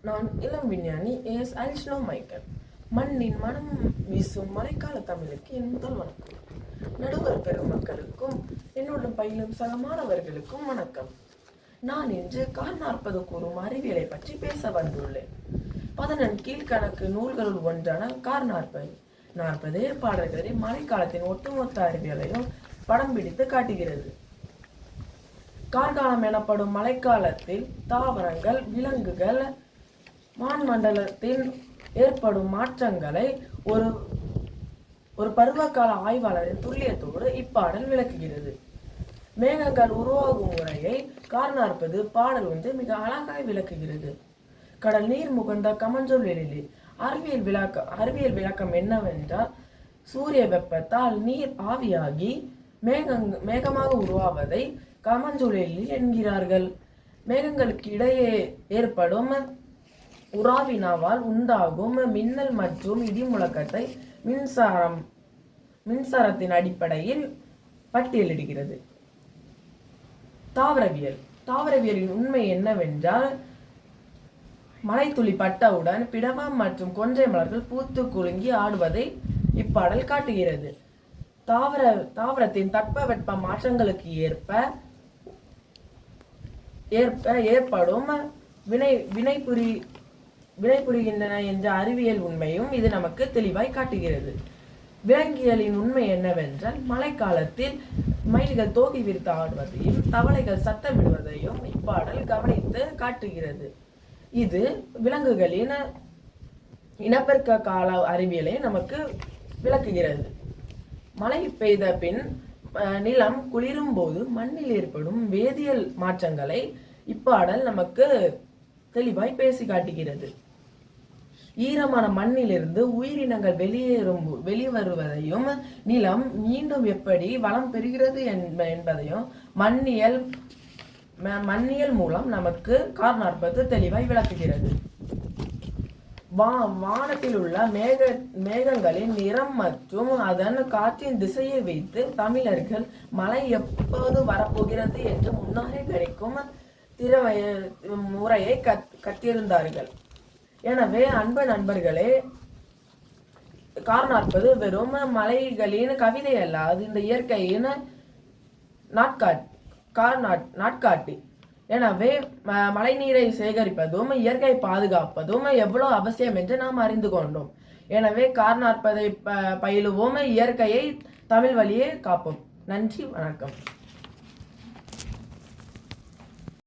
நான் இளம் விஞ்ஞானி எஸ் அல்ஷ்னோ மைக்கேல். மண்ணின் மனம் வீசும் மழைக்கால தமிழுக்கு என் முதல் வணக்கம். நடுவர் பெருமக்களுக்கும் என்னுடன் பயிலும் சக மாணவர்களுக்கும் வணக்கம். நான் இன்று கார் 40 கூறும் அறிவியலை பற்றி பேச வந்துள்ளேன். 11 கீழ்கணக்கு நூல்களுள் ஒன்றான கார் 40 பாடல்களில் மழைக்காலத்தின் ஒட்டுமொத்த அறிவியலையும் படம் பிடித்து காட்டுகிறது. கார்காலம் எனப்படும் மழைக்காலத்தில் தாவரங்கள், விலங்குகள், வான்மண்டலத்தில் ஏற்படும் மாற்றங்களை ஒரு பருவகால ஆய்வாளரின் துல்லியத்தோடு இப்பாடல் விளக்குகிறது. மேகங்கள் உருவாகும் முறையை கார் 40 பாடல் ஒன்று மிக அழகாய் விளக்குகிறது. கடல் நீர் முகந்த கமஞ்சொல் எழிலே. அறிவியல் விளக்கம் என்னவென்றால், சூரிய வெப்பத்தால் நீர் ஆவியாகி மேகமாக உருவாவதை கமஞ்சொலில் என்கிறார்கள். மேகங்களுக்கு இடையே ஏற்படும் உராவினாவால் உண்டாகும் மின்னல் மற்றும் இடி முழக்கத்தை மின்சாரத்தின் அடிப்படையில் பட்டியலிடுகிறது. தாவரவியலின் உண்மை என்னவென்றால், மழைத்துளி பட்டவுடன் பிடவம் மற்றும் கொன்றை மலர்கள் பூத்து குலுங்கி ஆடுவதை இப்பாடல் காட்டுகிறது. தாவரத்தின் தட்பவெட்ப மாற்றங்களுக்கு ஏற்படும் வினைபுரிகின்றன என்ற அறிவியல் உண்மையும் இது நமக்கு தெளிவாய் காட்டுகிறது. விலங்கியலின் உண்மை என்னவென்றால், மழைக்காலத்தில் மயில்கள் தோகை விரித்து ஆடுவதையும் தவளைகள் சத்தமிடுவதையும் இப்பாடல் கவனித்து காட்டுகிறது. இது விலங்குகளின் இனப்பெருக்க கால அறிவியலை நமக்கு விளக்குகிறது. மழை பெய்த பின் நிலம் குளிரும் போது மண்ணில் ஏற்படும் வேதியியல் மாற்றங்களை இப்பாடல் நமக்கு தெளிவாய் பேசி காட்டுகிறது. ஈரமான மண்ணிலிருந்து உயிரினங்கள் வெளிவருவதையும் நிலம் மீண்டும் எப்படி வளம் பெறுகிறது என்பதையும் மண்ணியல் மூலம் நமக்கு கார் 40 தெளிவாய் விளக்குகிறது. வானத்தில் உள்ள மேகங்களின் நிறம் மற்றும் அதன் காற்றின் திசையை வைத்து தமிழர்கள் மழை எப்போது வரப்போகிறது என்று முன்னாலே கிடைக்கும் முறையை கற்றிருந்தார்கள். எனவே அன்பு நண்பர்களே, கார் 40 வெறும் மலைகளின் கவிதை அல்ல, அது இந்த இயற்கையின் நாட்காட்டி. எனவே மழை நீரை சேகரிப்பதும் இயற்கை பாதுகாப்பதும் எவ்வளவு அவசியம் என்று நாம் அறிந்து கொண்டோம். எனவே கார் 40 பயிலுவோம், இயற்கையை தமிழ் வழியே காப்போம். நன்றி, வணக்கம்.